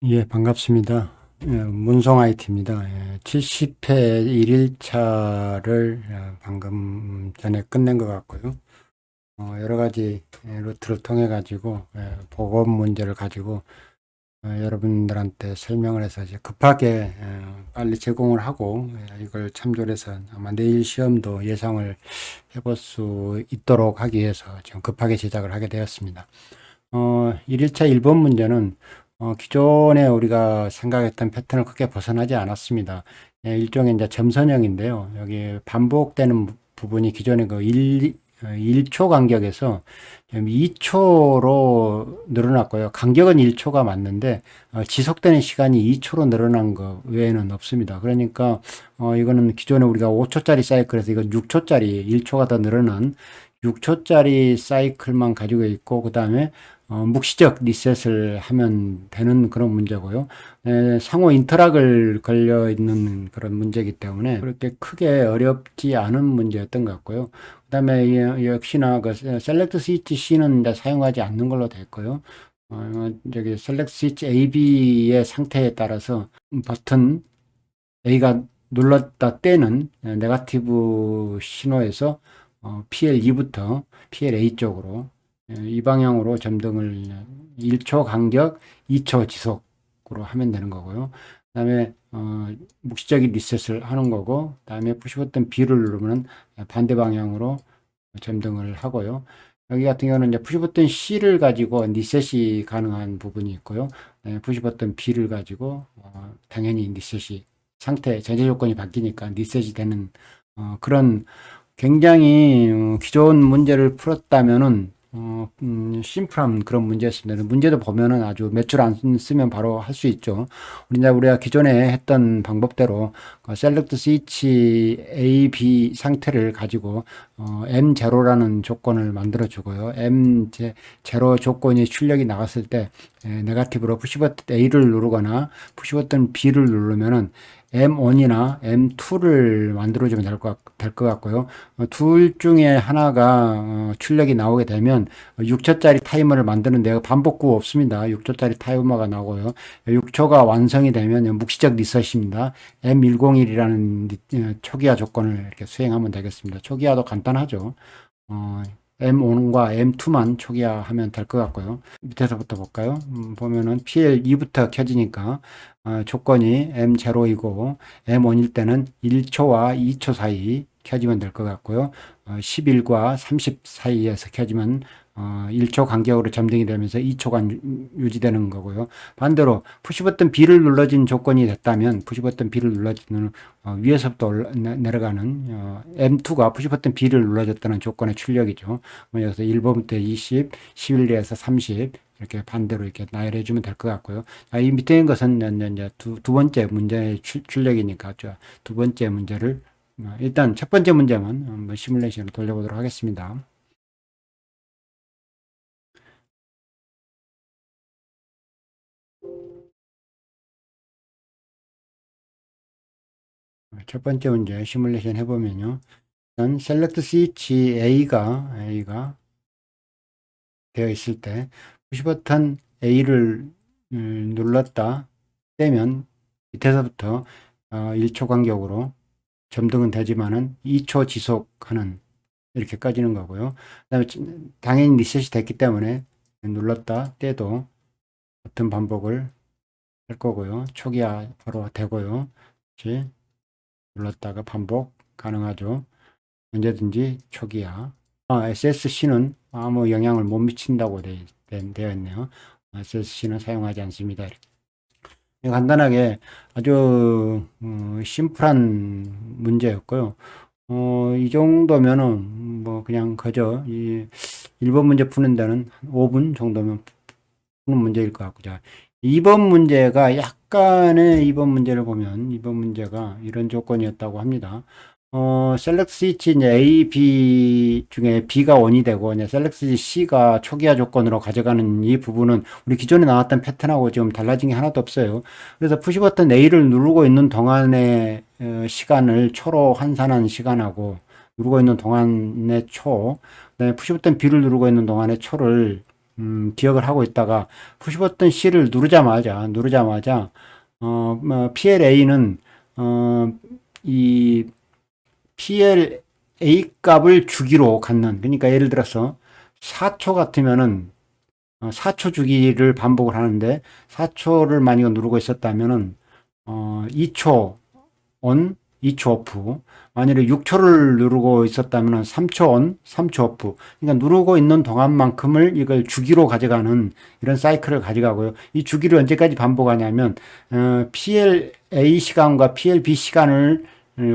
예, 반갑습니다. 문성 IT입니다. 70회 1일차를 방금 전에 끝낸 것 같고요. 여러 가지 루트를 통해 가지고 보급 문제를 가지고 여러분들한테 설명을 해서 이제 급하게 빨리 제공을 하고 이걸 참조를 해서 아마 내일 시험도 예상을 해볼 수 있도록 하기 위해서 지금 급하게 제작을 하게 되었습니다. 1일차 1번 문제는 기존에 우리가 생각했던 패턴을 크게 벗어나지 않았습니다. 일종의 이제 점선형인데요. 여기 반복되는 부분이 기존의 그 1초 간격에서 2초로 늘어났고요. 간격은 1초가 맞는데 지속되는 시간이 2초로 늘어난 거 외에는 없습니다. 그러니까 이거는 기존에 우리가 5초짜리 사이클에서 이건 6초짜리 1초가 더 늘어난 6초짜리 사이클만 가지고 있고 그 다음에 묵시적 리셋을 하면 되는 그런 문제고요. 상호 인터락을 걸려 있는 그런 문제이기 때문에 그렇게 크게 어렵지 않은 문제였던 것 같고요. 그 다음에 역시나 그 셀렉트 스위치 C는 이제 사용하지 않는 걸로 됐고요. 저기 셀렉트 스위치 A, B의 상태에 따라서 버튼 A가 눌렀다 때는 네거티브 신호에서 PL2부터 PLA 쪽으로 이 방향으로 점등을 1초 간격 2초 지속으로 하면 되는 거고요. 그 다음에 묵시적인 리셋을 하는 거고 그 다음에 푸시 버튼 B를 누르면 반대 방향으로 점등을 하고요. 여기 같은 경우는 이제 푸시 버튼 C를 가지고 리셋이 가능한 부분이 있고요. 푸시 버튼 B를 가지고 당연히 리셋이 상태 전제 조건이 바뀌니까 리셋이 되는 그런 굉장히 기존 문제를 풀었다면은 심플한 그런 문제였습니다. 문제도 보면은 아주 몇 줄 안 쓰면 바로 할 수 있죠. 우리가 기존에 했던 방법대로 셀렉트 스위치 A, B 상태를 가지고 M0라는 조건을 만들어 주고요. M0 조건이 출력이 나갔을 때 네거티브로 푸시 버튼 A를 누르거나 푸시 버튼 B를 누르면은 M1이나 M2를 만들어주면 될 것 같고요. 둘 중에 하나가 출력이 나오게 되면 6초짜리 타이머를 만드는데 반복구 없습니다. 6초짜리 타이머가 나오고요. 6초가 완성이 되면 묵시적 리셋입니다. M101이라는 초기화 조건을 이렇게 수행하면 되겠습니다. 초기화도 간단하죠. M1과 M2만 초기화하면 될 것 같고요. 밑에서부터 볼까요? 보면은 PL2부터 켜지니까 조건이 M0이고 M1일 때는 1초와 2초 사이 켜지면 될 것 같고요. 11과 30 사이에서 켜지면 1초 간격으로 점등이 되면서 2초간 유지되는 거고요. 반대로 푸시버튼 B를 눌러진 조건이 됐다면 푸시버튼 B를 눌러지는 위에서부터 내려가는 M2가 푸시버튼 B를 눌러줬다는 조건의 출력이죠. 그래서 1번부터 20, 11에서 30 이렇게 반대로 이렇게 나열해 주면 될 것 같고요. 이 밑에 있는 것은 이제 두 번째 문제의 출력이니까 두 번째 문제를 일단 첫 번째 문제만 한번 시뮬레이션을 돌려보도록 하겠습니다. 첫 번째 문제 시뮬레이션 해보면요. 일단 셀렉트 스위치 A가 되어 있을 때 푸시 버튼 A를 눌렀다 떼면 밑에서부터 1초 간격으로 점등은 되지만은 2초 지속하는 이렇게 꺼지는 거고요. 그다음에 당연히 리셋이 됐기 때문에 눌렀다 떼도 같은 반복을 할 거고요. 초기화 바로 되고요. 그렇지? 눌렀다가 반복 가능하죠. 언제든지 초기화. SSC는 아무 영향을 못 미친다고 되어 있네요. SSC는 사용하지 않습니다. 간단하게 아주 심플한 문제였고요. 이 정도면은 뭐 그냥 그저 이 1번 문제 푸는 데는 5분 정도면 푸는 문제일 것 같고, 자, 2번 문제가 약간의 2번 문제를 보면 2번 문제가 이런 조건이었다고 합니다. 셀렉트 스위치 이제 A, B 중에 B가 원이 되고 이제 셀렉트 스위치 C가 초기화 조건으로 가져가는 이 부분은 우리 기존에 나왔던 패턴하고 지금 달라진 게 하나도 없어요. 그래서 푸시 버튼 A를 누르고 있는 동안의 시간을 초로 환산한 시간하고 누르고 있는 동안의 초, 그다음에 푸시 버튼 B를 누르고 있는 동안의 초를 기억을 하고 있다가 푸시 버튼 C를 누르자마자 PLA는 이 PLA 값을 주기로 갖는, 그러니까 예를 들어서 4초 같으면은 4초 주기를 반복을 하는데 4초를 만약 누르고 있었다면은 2초 on, 2초 오프. 만일에 6초를 누르고 있었다면 3초 on, 3초 오프. 그러니까 누르고 있는 동안만큼을 이걸 주기로 가져가는 이런 사이클을 가져가고요. 이 주기를 언제까지 반복하냐면 PLA 시간과 PLB 시간을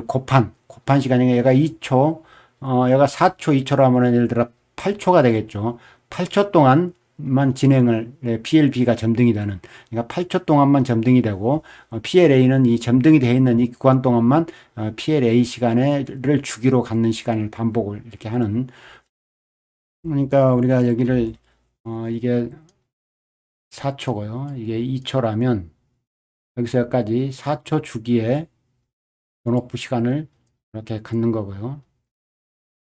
곱한 시간이 얘가 2초, 얘가 4초, 2초로 하면 예를 들어 8초가 되겠죠. 8초 동안만 진행을 PLB가 점등이 되는, 그러니까 8초 동안만 점등이 되고 PLA는 이 점등이 되어 있는 이 구간 동안만 PLA 시간을 주기로 갖는 시간을 반복을 이렇게 하는. 그러니까 우리가 여기를 이게 4초고요. 이게 2초라면 여기서 여기까지 4초 주기에 온오프 시간을 이렇게 갖는 거고요.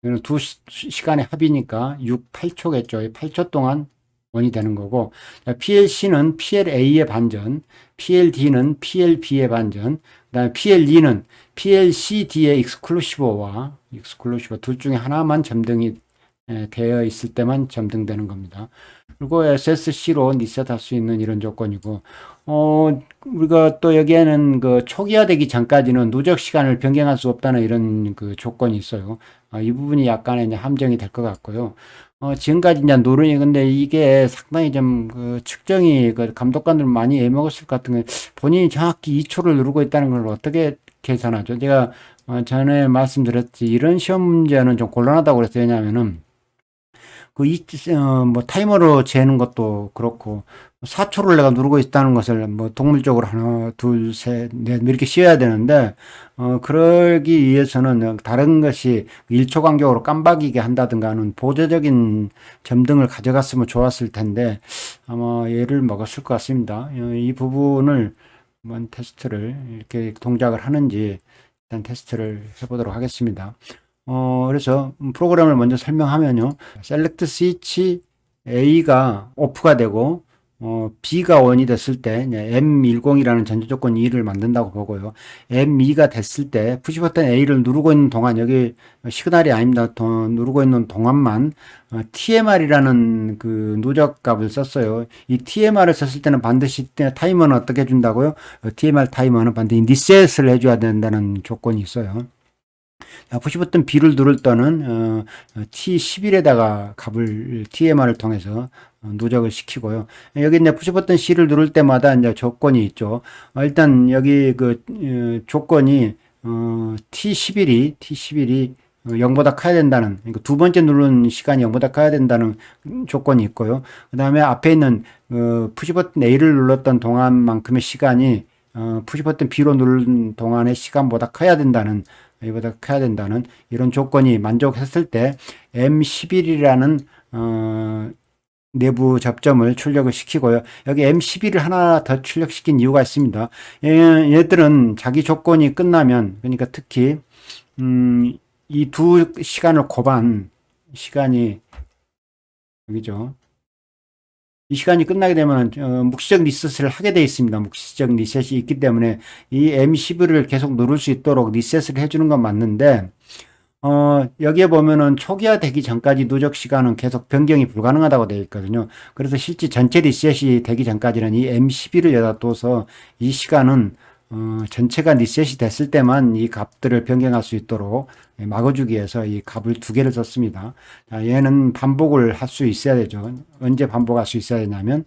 이거는 두 시간의 합이니까 6, 8초겠죠. 8초 동안 원이 되는 거고, PLC는 PLA의 반전, PLD는 PLB의 반전, 그다음에 PLE는 PLCD의 익스클루시브와 익스클루시브 둘 중에 하나만 점등이 되어 있을 때만 점등되는 겁니다. 그리고 SSC로 리셋할 수 있는 이런 조건이고, 우리가 또 여기에는 그 초기화되기 전까지는 누적 시간을 변경할 수 없다는 이런 그 조건이 있어요. 이 부분이 약간의 이제 함정이 될 것 같고요. 지금까지 이제 노른이 근데 이게 상당히 좀 그 측정이 그 감독관들 많이 애먹었을 것 같은 게 본인이 정확히 2초를 누르고 있다는 걸 어떻게 계산하죠? 제가 전에 말씀드렸지 이런 시험 문제는 좀 곤란하다고 그랬어요. 왜냐하면은 뭐 타이머로 재는 것도 그렇고 4초를 내가 누르고 있다는 것을 뭐 동물적으로 하나, 둘, 셋, 넷 이렇게 씌워야 되는데 그러기 위해서는 다른 것이 1초 간격으로 깜박이게 한다든가 하는 보조적인 점등을 가져갔으면 좋았을 텐데 아마 예를 먹었을 것 같습니다. 이 부분을 한번 테스트를 이렇게 동작을 하는지 일단 테스트를 해보도록 하겠습니다. 그래서 프로그램을 먼저 설명하면요. 셀렉트 스위치 A가 오프가 되고 B가 ON이 됐을 때 M10이라는 전제 조건 2를 만든다고 보고요. M2가 됐을 때 푸시 버튼 A를 누르고 있는 동안 여기 시그널이 아닙니다. 누르고 있는 동안만 TMR이라는 그 누적 값을 썼어요. 이 TMR을 썼을 때는 반드시 타이머는 어떻게 해준다고요? TMR 타이머는 반드시 리셋을 해줘야 된다는 조건이 있어요. 푸시 버튼 B를 누를 때는 T11에다가 값을 TMR을 통해서 누적을 시키고요. 여기 이제 푸시 버튼 C를 누를 때마다 이제 조건이 있죠. 일단 여기 그 조건이 T11이 0보다 커야 된다는, 그러니까 두 번째 누른 시간이 0보다 커야 된다는 조건이 있고요. 그 다음에 앞에 있는 푸시 버튼 A를 눌렀던 동안만큼의 시간이 푸시 버튼 B로 누른 동안의 시간보다 커야 된다는, 이보다 커야 된다는 이런 조건이 만족했을 때 M11이라는 내부 접점을 출력을 시키고요. 여기 M11을 하나 더 출력시킨 이유가 있습니다. 얘들은 자기 조건이 끝나면, 그러니까 특히 이 두 시간을 곱한 시간이 여기죠. 이 시간이 끝나게 되면 묵시적 리셋을 하게 되어 있습니다. 묵시적 리셋이 있기 때문에 이 M11을 계속 누를 수 있도록 리셋을 해주는 건 맞는데 여기에 보면은 초기화되기 전까지 누적 시간은 계속 변경이 불가능하다고 되어 있거든요. 그래서 실제 전체 리셋이 되기 전까지는 이 M11을 여기다 둬서 이 시간은 전체가 리셋이 됐을 때만 이 값들을 변경할 수 있도록 막아주기 위해서 이 값을 두 개를 썼습니다. 자, 얘는 반복을 할 수 있어야 되죠. 언제 반복할 수 있어야 되냐면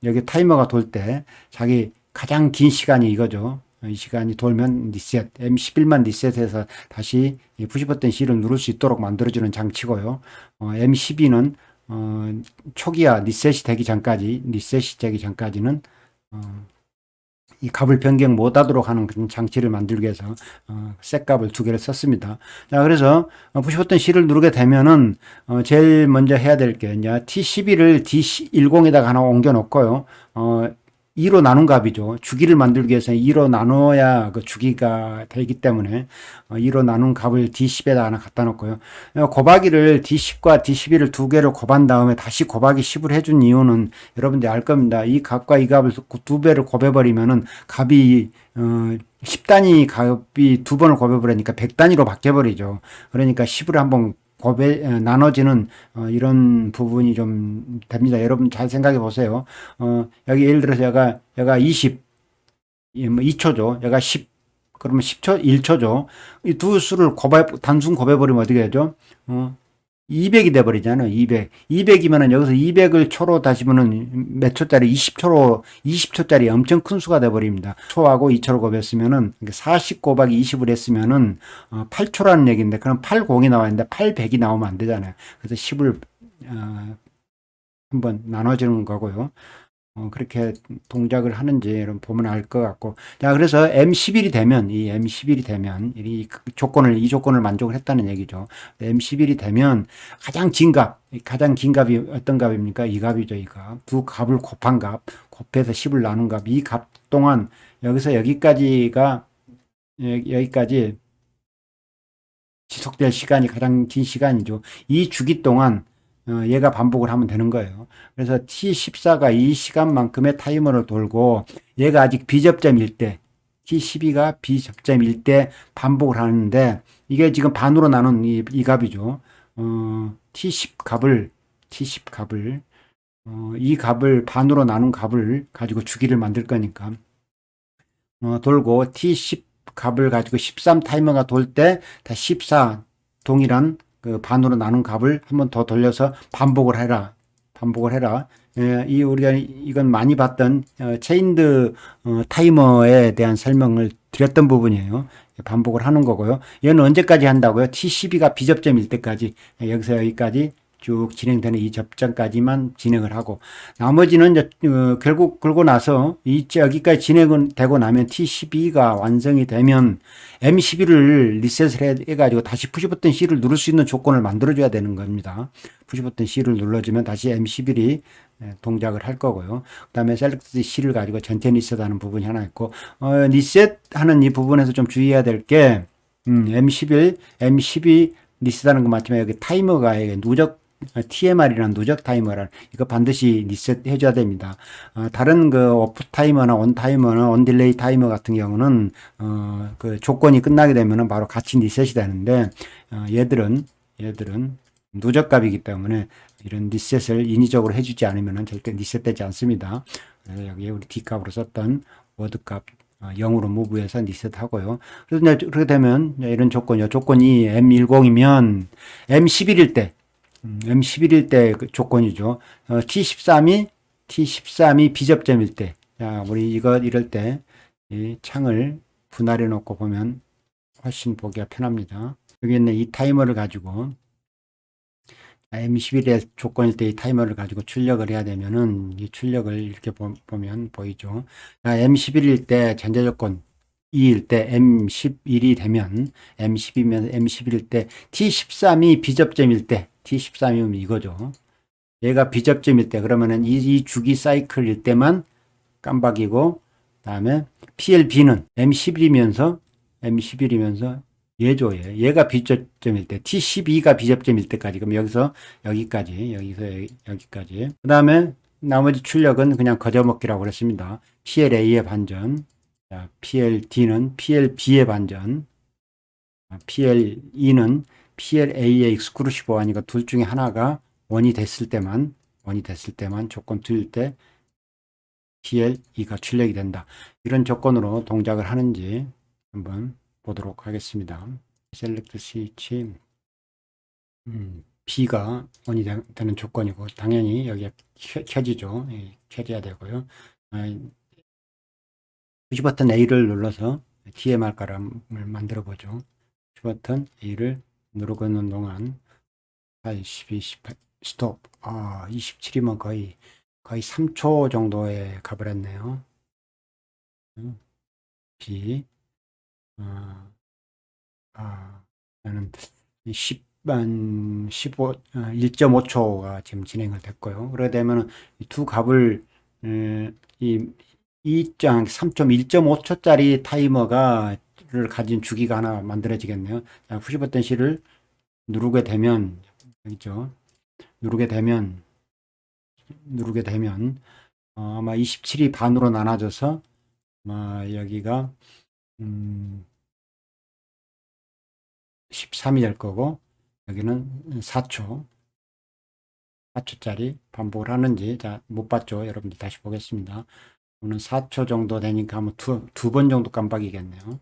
여기 타이머가 돌 때 자기 가장 긴 시간이 이거죠. 이 시간이 돌면 리셋, M11만 리셋해서 다시 푸시 버튼 C를 누를 수 있도록 만들어주는 장치고요. M12는 초기화 리셋이 되기 전까지는 이 값을 변경 못하도록 하는 그런 장치를 만들기 위해서 셋 값을 두 개를 썼습니다. 자, 그래서 푸시 버튼 C를 누르게 되면은 제일 먼저 해야 될 게 이제 T11을 D10에다가 하나 옮겨 놓고요. 2로 나눈 값이죠. 주기를 만들기 위해서는 2로 나눠야 그 주기가 되기 때문에 2로 나눈 값을 D10에다 하나 갖다 놓고요. 곱하기를 D10과 D11을 두 개를 곱한 다음에 다시 곱하기 10을 해준 이유는 여러분들이 알 겁니다. 이 값과 이 값을 두 배를 곱해버리면은 값이 10단위 값이 두 번을 곱해버리니까 100단위로 바뀌어버리죠. 그러니까 10을 한번 나눠지는 이런 부분이 좀 됩니다. 여러분 잘 생각해 보세요. 여기 예를 들어서 얘가 20, 뭐 2초죠. 얘가 10, 그러면 10초, 1초죠. 이 두 수를 단순 곱해버리면 어떻게 되죠? 200이 돼버리잖아요. 200. 200이면은 여기서 200을 초로 다시면은 몇 초짜리? 20초로, 20초짜리 엄청 큰 수가 돼버립니다. 초하고 2초로 곱했으면은 40 곱하기 20을 했으면은 8초라는 얘기인데 그럼 80이 나와 있는데 800이 나오면 안 되잖아요. 그래서 10을 한번 나눠주는 거고요. 그렇게 동작을 하는지 여러분 보면 알 것 같고. 자, 그래서 M11이 되면, 이 M11이 되면, 이 조건을 만족을 했다는 얘기죠. M11이 되면 가장 긴 값이 어떤 값입니까? 이 값이죠, 이 값. 두 값을 곱한 값, 곱해서 10을 나눈 값. 이 값 동안 여기서 여기까지 지속될 시간이 가장 긴 시간이죠. 이 주기 동안 얘가 반복을 하면 되는 거예요. 그래서 T14가 이 시간만큼의 타이머를 돌고 얘가 아직 비접점일 때 T12가 비접점일 때 반복을 하는데 이게 지금 반으로 나눈 이 값이죠. T10 값을 이 값을 반으로 나눈 값을 가지고 주기를 만들 거니까 돌고 T10 값을 가지고 13 타이머가 돌 때 다 14 동일한 그 반으로 나눈 값을 한 번 더 돌려서 반복을 해라. 우리가 이건 많이 봤던 체인드 타이머에 대한 설명을 드렸던 부분이에요. 반복을 하는 거고요. 얘는 언제까지 한다고요? T12가 비접점일 때까지 여기서 여기까지 쭉 진행되는 이 접점까지만 진행을 하고 나머지는 이제 결국 그러고 나서 여기까지 진행은 되고 나면 T12가 완성이 되면 M11을 리셋을 해가지고 다시 푸시 버튼 C를 누를 수 있는 조건을 만들어줘야 되는 겁니다. 푸시 버튼 C를 눌러주면 다시 M11이 동작을 할 거고요. 그 다음에 셀렉트 C를 가지고 전체 리셋하는 부분이 하나 있고 리셋하는 이 부분에서 좀 주의해야 될 게 M12 리셋하는 거 맞지만 여기 타이머가 누적 TMR이라는 누적 타이머를 이거 반드시 리셋 해줘야 됩니다. 다른 그 오프 타이머나 온 타이머나 온 딜레이 타이머 같은 경우는 그 조건이 끝나게 되면은 바로 같이 리셋이 되는데 얘들은 누적값이기 때문에 이런 리셋을 인위적으로 해주지 않으면은 절대 리셋되지 않습니다. 그래서 여기 우리 D 값으로 썼던 워드값 0으로 무브해서 리셋하고요. 그래서 그렇게 되면 이런 조건이 M10이면 M11일 때 M11일 때 그 조건이죠. T13이 비접점일 때. 자, 우리 이럴 때 이 창을 분할해 놓고 보면 훨씬 보기가 편합니다. 여기 있는 이 타이머를 가지고 M11의 조건일 때 이 타이머를 가지고 출력을 해야 되면은 이 출력을 이렇게 보면 보이죠. 자, M11일 때 전제 조건 2일 때 M11이 되면 M10이면 M11일 때 T13이 비접점일 때 T13이면 이거죠. 얘가 비접점일 때 그러면은 이 주기 사이클일 때만 깜박이고 그다음에 PLB는 M11이면서 얘죠. 얘가 비접점일 때 T12가 비접점일 때까지 그럼 여기서 여기까지 그다음에 나머지 출력은 그냥 거저먹기라고 그랬습니다. PLA의 반전, 자, PLD는 PLB의 반전, PLE는 PLA의 익스크루시브 아니까 둘 중에 하나가 원이 됐을 때만 조건 틀릴 때 PLE가 출력이 된다. 이런 조건으로 동작을 하는지 한번 보도록 하겠습니다. 셀렉트 스위치 B가 원이 되는 조건이고 당연히 여기에 켜지죠. 켜져야 되고요. 푸시 버튼 A를 눌러서 TMR 가람을 만들어 보죠. 푸시 버튼 A를 누르고 있는 동안 8, 12, 18 스톱. 27이면 거의 3초 정도에 가버렸네요. B 나는 1.5초가 지금 진행을 됐고요. 그러게 되면 두 값을 2장 3.1.5초짜리 타이머가를 가진 주기가 하나 만들어지겠네요. 자, 푸시 버튼 C를 누르게 되면 여기죠. 누르게 되면 아마 27이 반으로 나눠져서 아마 여기가 13이 될 거고 여기는 4초짜리 반복을 하는지 자, 못 봤죠. 여러분들 다시 보겠습니다. 오늘 4초 정도 되니까 한번 두 번 정도 깜빡이겠네요.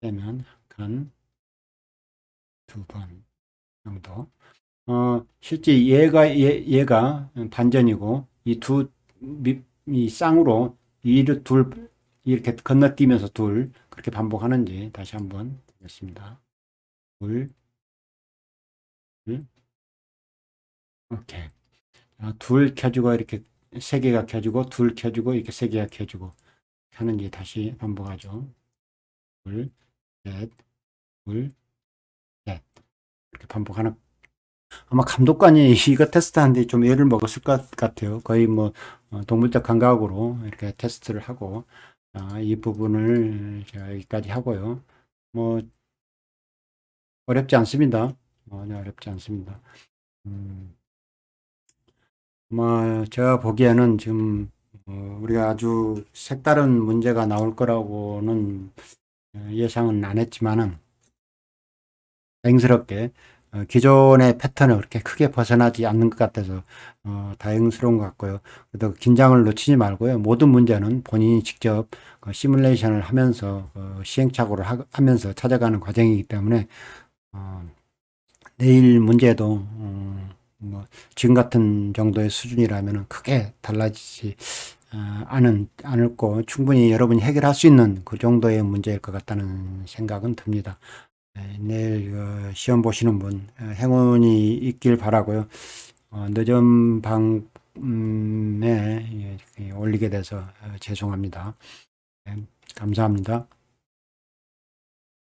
되면 한 두 번 정도. 실제 얘가 반전이고 이 쌍으로 이를 둘 이렇게 건너뛰면서 둘 그렇게 반복하는지 다시 한번 보겠습니다. 둘, 둘, 오케이. 둘 켜주고 이렇게 세 개가 켜주고 둘 켜주고 이렇게 세 개가 켜주고 하는지 다시 반복하죠. 둘, 셋, 둘, 셋 이렇게 반복하는. 아마 감독관이 이거 테스트하는데 좀 애를 먹었을 것 같아요. 거의 뭐 동물적 감각으로 이렇게 테스트를 하고 이 부분을 제가 여기까지 하고요. 뭐 어렵지 않습니다. 네, 어렵지 않습니다. 음, 제가 보기에는 지금 우리가 아주 색다른 문제가 나올 거라고는 예상은 안 했지만은 다행스럽게 기존의 패턴을 그렇게 크게 벗어나지 않는 것 같아서 다행스러운 것 같고요. 그래도 긴장을 놓치지 말고요. 모든 문제는 본인이 직접 시뮬레이션을 하면서 시행착오를 하면서 찾아가는 과정이기 때문에 어, 내일 문제도 뭐 지금 같은 정도의 수준이라면 크게 달라지지 않을 거 충분히 여러분이 해결할 수 있는 그 정도의 문제일 것 같다는 생각은 듭니다. 내일 시험 보시는 분 행운이 있길 바라고요. 늦은 밤에 올리게 돼서 죄송합니다. 감사합니다.